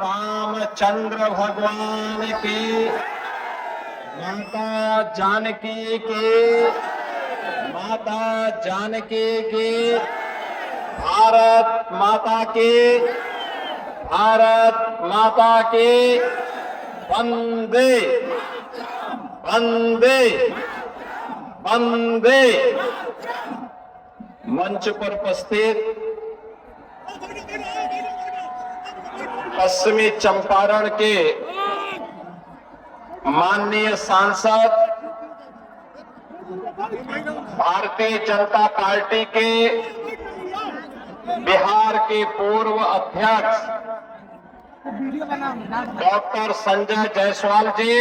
रामचंद्र भगवान की, माता जानकी की, माता जानकी की, भारत माता की, भारत माता की, वंदे वंदे वंदे। मंच पर उपस्थित पश्चिमी चंपारण के माननीय सांसद, भारतीय जनता पार्टी के बिहार के पूर्व अध्यक्ष डॉक्टर संजय जायसवाल जी,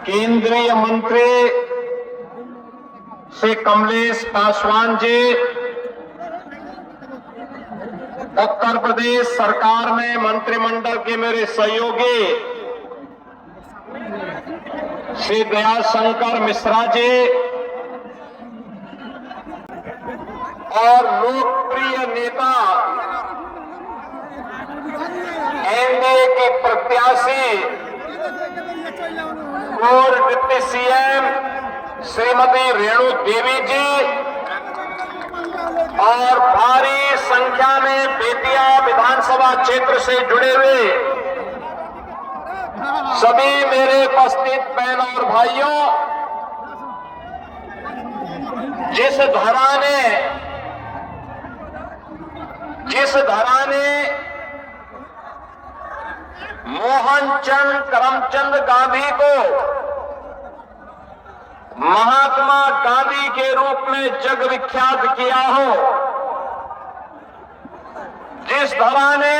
केंद्रीय मंत्री श्री कमलेश पासवान जी, उत्तर प्रदेश सरकार में मंत्रिमंडल के मेरे सहयोगी श्री दयाशंकर मिश्रा जी और लोकप्रिय नेता एनडीए के प्रत्याशी पूर्व डिप्टी सीएम श्रीमती रेणु देवी जी और भारी संख्या में बेतिया विधानसभा क्षेत्र से जुड़े हुए सभी मेरे उपस्थित बहनों और भाइयों, जिस धरा ने मोहनचंद करमचंद गांधी को महात्मा गांधी के रूप में जग विख्यात किया हो, जिस धरा ने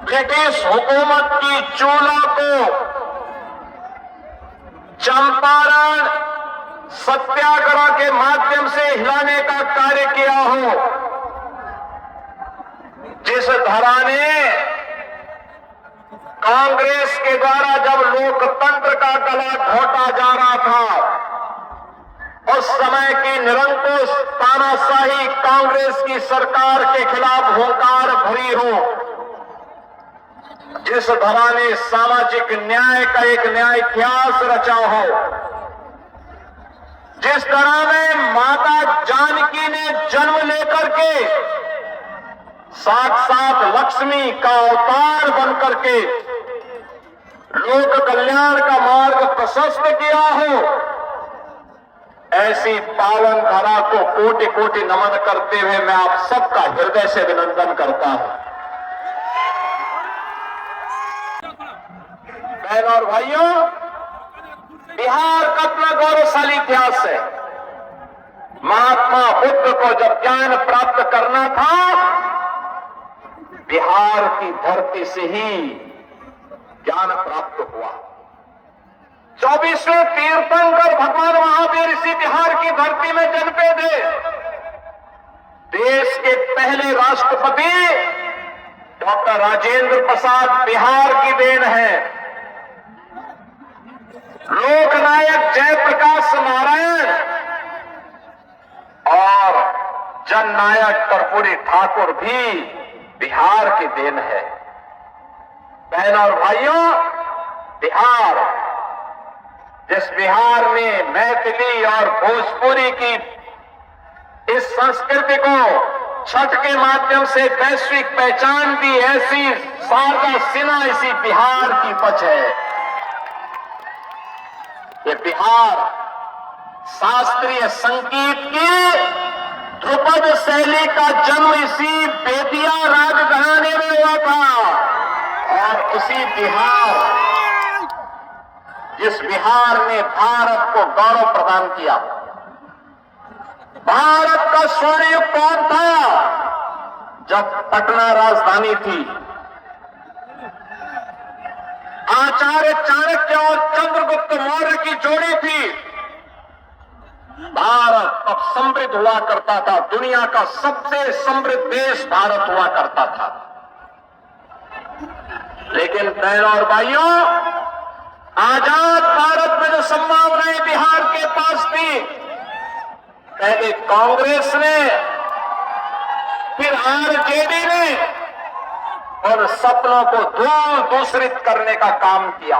ब्रिटिश हुकूमत की चूल्हा को चंपारण सत्याग्रह के माध्यम से हिलाने का कार्य किया हो, जिस धरा ने कांग्रेस के द्वारा जब लोकतंत्र का गला घोटा जा रहा था, उस समय की निरंकुश तानाशाही कांग्रेस की सरकार के खिलाफ हुंकार भरी हो, जिस धरा ने सामाजिक न्याय का एक न्याय इतिहास रचा हो, जिस तरह में माता जानकी ने जन्म लेकर के साक्षात लक्ष्मी का अवतार बनकर के लोक कल्याण का मार्ग प्रशस्त किया हो, ऐसी पावन धरा को कोटि कोटि नमन करते हुए मैं आप सबका हृदय से अभिनंदन करता हूं। बहनों और भाइयों, बिहार का अपना गौरवशाली इतिहास है। महात्मा बुद्ध को जब ज्ञान प्राप्त करना था, बिहार की धरती से ही ज्ञान प्राप्त हुआ। 24वें तीर्थंकर भगवान महावीर इसी बिहार की धरती में जन्मे थे। देश के पहले राष्ट्रपति डॉक्टर राजेंद्र प्रसाद बिहार की देन है। लोकनायक जयप्रकाश नारायण और जननायक कर्पूरी ठाकुर भी बिहार की देन है। बहनों और भाइयों, बिहार, जिस बिहार ने मैथिली और भोजपुरी की इस संस्कृति को छठ के माध्यम से वैश्विक पहचान दी, ऐसी शारदा सिन्हा इसी बिहार की पच है। ये बिहार शास्त्रीय संगीत की ध्रुपद शैली का जन्म इसी बेतिया राजघराने में हुआ था। और उसी बिहार, जिस बिहार ने भारत को गौरव प्रदान किया। भारत का स्वर्ण युग कौन था? जब पटना राजधानी थी। आचार्य चाणक्य और चंद्रगुप्त मौर्य की जोड़ी थी। भारत अब समृद्ध हुआ करता था। दुनिया का सबसे समृद्ध देश भारत हुआ करता था। लेकिन बहनों और भाइयों, आजाद भारत में जो संभावनाएं बिहार के पास थी, पहले कांग्रेस ने, फिर आरजेडी ने उन सपनों को दूर दूसरित करने का काम किया।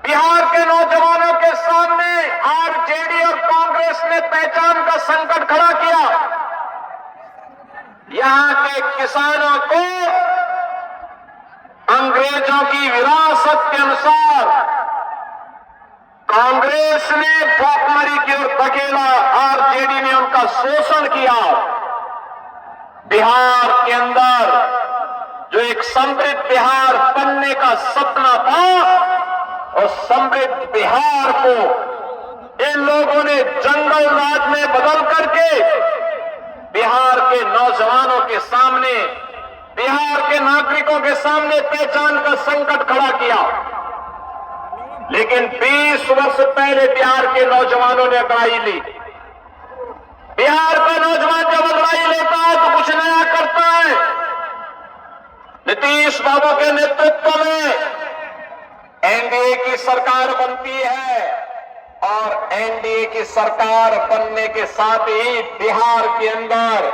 बिहार के नौजवानों के सामने आरजेडी और कांग्रेस ने पहचान का संकट खड़ा किया। यहां के किसानों को अंग्रेजों की विरासत के अनुसार कांग्रेस ने भूखमरी की ओर धकेला, आरजेडी ने उनका शोषण किया। बिहार के अंदर जो एक समृद्ध बिहार बनने का सपना था, और समृद्ध बिहार को इन लोगों ने जंगल राज में बदल करके बिहार के नौजवानों के सामने, बिहार के नागरिकों के सामने पहचान का संकट खड़ा किया। लेकिन 20 वर्ष पहले बिहार के नौजवानों ने अंगड़ाई ली। बिहार का नौजवान जब अंगड़ाई लेता है तो कुछ नया करता है। नीतीश बाबू के नेतृत्व में एनडीए की सरकार बनती है, और एनडीए की सरकार बनने के साथ ही बिहार के अंदर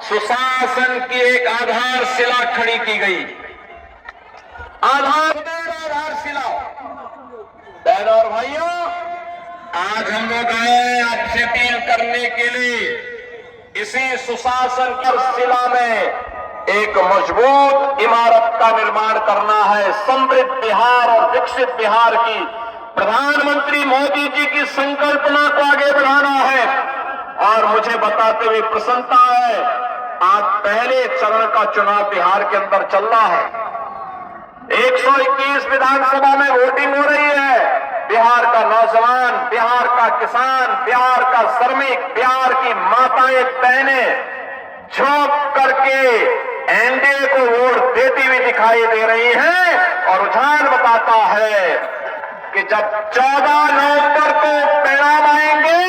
सुशासन की एक आधारशिला खड़ी की गई। आधारशिला। बहनों और भाइयों, आज हम लोग आए आपसे अपील करने के लिए इसी सुशासन की शिला में एक मजबूत इमारत का निर्माण करना है। समृद्ध बिहार और विकसित बिहार की प्रधानमंत्री मोदी जी की संकल्पना को आगे बढ़ाना है। और मुझे बताते हुए प्रसन्नता है, आज पहले चरण का चुनाव बिहार के अंदर चल रहा है। 121 विधानसभा में वोटिंग हो रही है। बिहार का नौजवान, बिहार का किसान, बिहार का श्रमिक, बिहार की माताएं बहनें झोंक करके एनडीए को वोट देती हुई दिखाई दे रही है। और रुझान बताता है कि जब 14 नवंबर को परिणाम आएंगे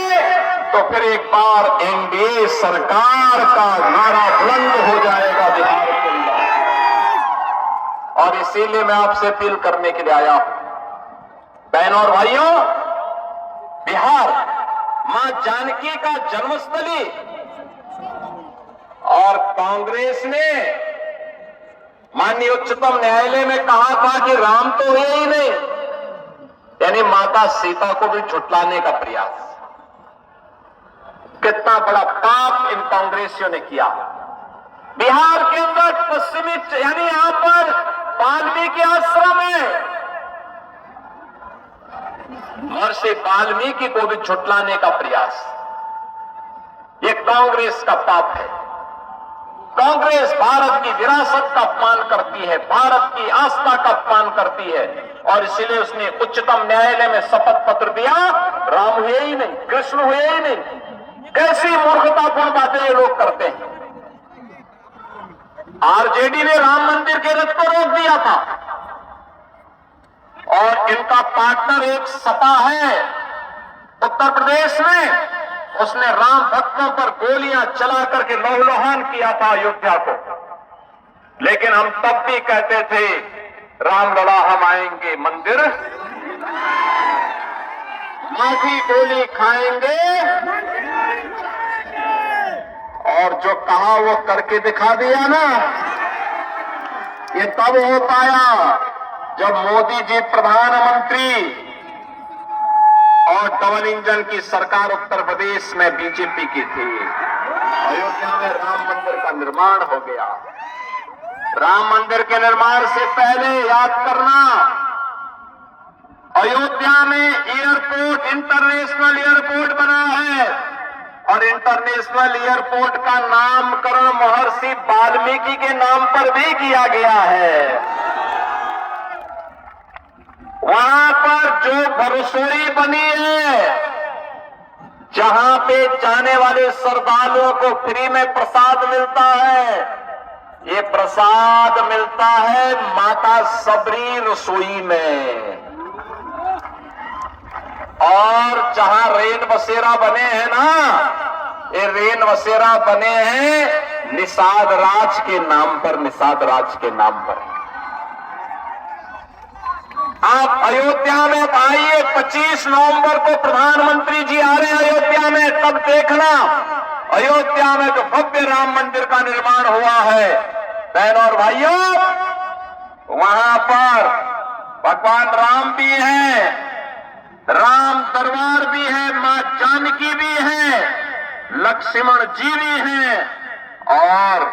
तो फिर एक बार एनडीए सरकार का नारा बुलंद हो जाएगा बिहार के अंदर। और इसीलिए मैं आपसे अपील करने के लिए आया हूं। बहनों और भाइयों, बिहार मां जानकी का जन्मस्थली, और कांग्रेस ने माननीय उच्चतम न्यायालय में कहा था कि राम तो है ही नहीं, यानी माता सीता को भी झुठलाने का प्रयास। कितना बड़ा पाप इन कांग्रेसियों ने किया। बिहार के अंदर पश्चिमी, यानी यहां पर वाल्मीकि आश्रम है, महर्षि वाल्मीकि को भी झुठलाने का प्रयास। ये कांग्रेस का पाप है। कांग्रेस भारत की विरासत का अपमान करती है, भारत की आस्था का अपमान करती है, और इसीलिए उसने उच्चतम न्यायालय में शपथ पत्र दिया, राम हुए ही नहीं, कृष्ण हुए ही नहीं। कैसी मूर्खतापूर्ण बातें ये लोग करते हैं। आरजेडी ने राम मंदिर के रथ को रोक दिया था, और इनका पार्टनर एक सपा है उत्तर प्रदेश में, उसने राम भक्तों पर गोलियां चला करके लहूलुहान किया था अयोध्या को। लेकिन हम तब भी कहते थे, राम लड़ा हम आएंगे मंदिर, माफी गोली खाएंगे, और जो कहा वो करके दिखा दिया ना। ये तब हो पाया जब मोदी जी प्रधानमंत्री और डबल इंजन की सरकार उत्तर प्रदेश में बीजेपी की थी। अयोध्या में राम मंदिर का निर्माण हो गया। राम मंदिर के निर्माण से पहले याद करना, अयोध्या में एयरपोर्ट, इंटरनेशनल एयरपोर्ट बना है, और इंटरनेशनल एयरपोर्ट का नामकरण महर्षि वाल्मीकि के नाम पर भी किया गया है। वहां पर जो भरसोई बनी है, जहां पे जाने वाले श्रद्धालुओं को फ्री में प्रसाद मिलता है, ये प्रसाद मिलता है माता सबरी रसोई में। और जहां रेन बसेरा बने हैं ना, ये रेन बसेरा बने हैं निषाद राज के नाम पर, निषाद राज के नाम पर। आप अयोध्या में आइए, 25 नवंबर को प्रधानमंत्री जी आ रहे हैं अयोध्या में, तब देखना अयोध्या अयोध्या में जो भव्य राम मंदिर का निर्माण हुआ है, बहनों और भाइयों, वहां पर भगवान राम भी हैं, राम दरबार भी है, मां जानकी भी है, लक्ष्मण जी भी हैं और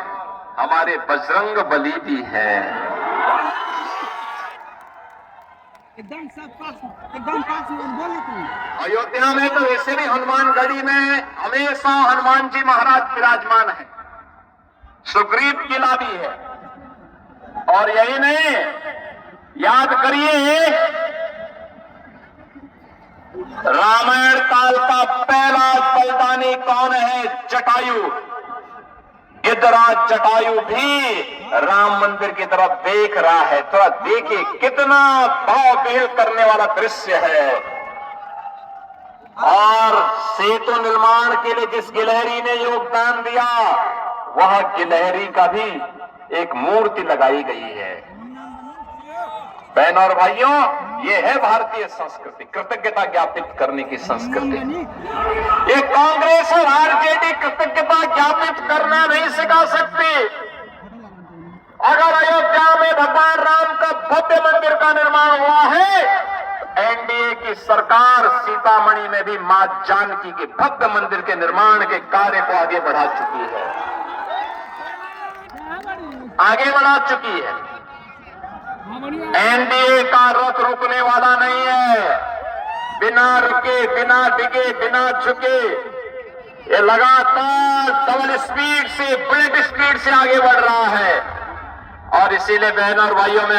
हमारे बजरंग बली भी हैं। एकदम पास बोले तुम। अयोध्या में तो वैसे भी हनुमानगढ़ी में हमेशा हनुमान जी महाराज विराजमान है, सुग्रीव किला भी है। और यही नहीं, याद करिए रामायण काल का पहला बलिदानी कौन है? जटायु। गिद्धराज जटायु भी राम मंदिर की तरफ देख रहा है। थोड़ा देखिए कितना भाव बेहल करने वाला दृश्य है। और सेतु निर्माण के लिए जिस गिलहरी ने योगदान दिया, वह गिलहरी का भी एक मूर्ति लगाई गई है। बहनों और भाइयों, ये है भारतीय संस्कृति, कृतज्ञता ज्ञापित करने की संस्कृति। ये कांग्रेस और आरजेडी कृतज्ञता ज्ञापित करना नहीं सिखा सकती। अगर अयोध्या में भगवान राम का भव्य मंदिर का निर्माण हुआ है, एनडीए की सरकार सीतामढ़ी में भी मां जानकी के भव्य मंदिर के निर्माण के कार्य को आगे बढ़ा चुकी है, आगे बढ़ा चुकी है। एनडीए का रथ रुकने वाला नहीं है। बिना रुके, बिना डिगे, बिना झुके ये लगातार डबल स्पीड से, बुलेट स्पीड से आगे बढ़ रहा है। और इसीलिए बहनों और भाइयों में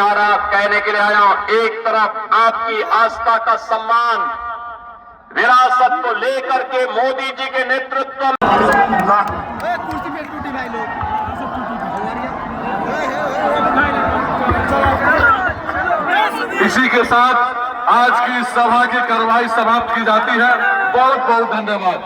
कहने के लिए आया हूं, एक तरफ आपकी आस्था का सम्मान, विरासत को लेकर के मोदी जी के नेतृत्व में इसी के साथ आज की सभा की कार्रवाई समाप्त की जाती है। बहुत बहुत धन्यवाद।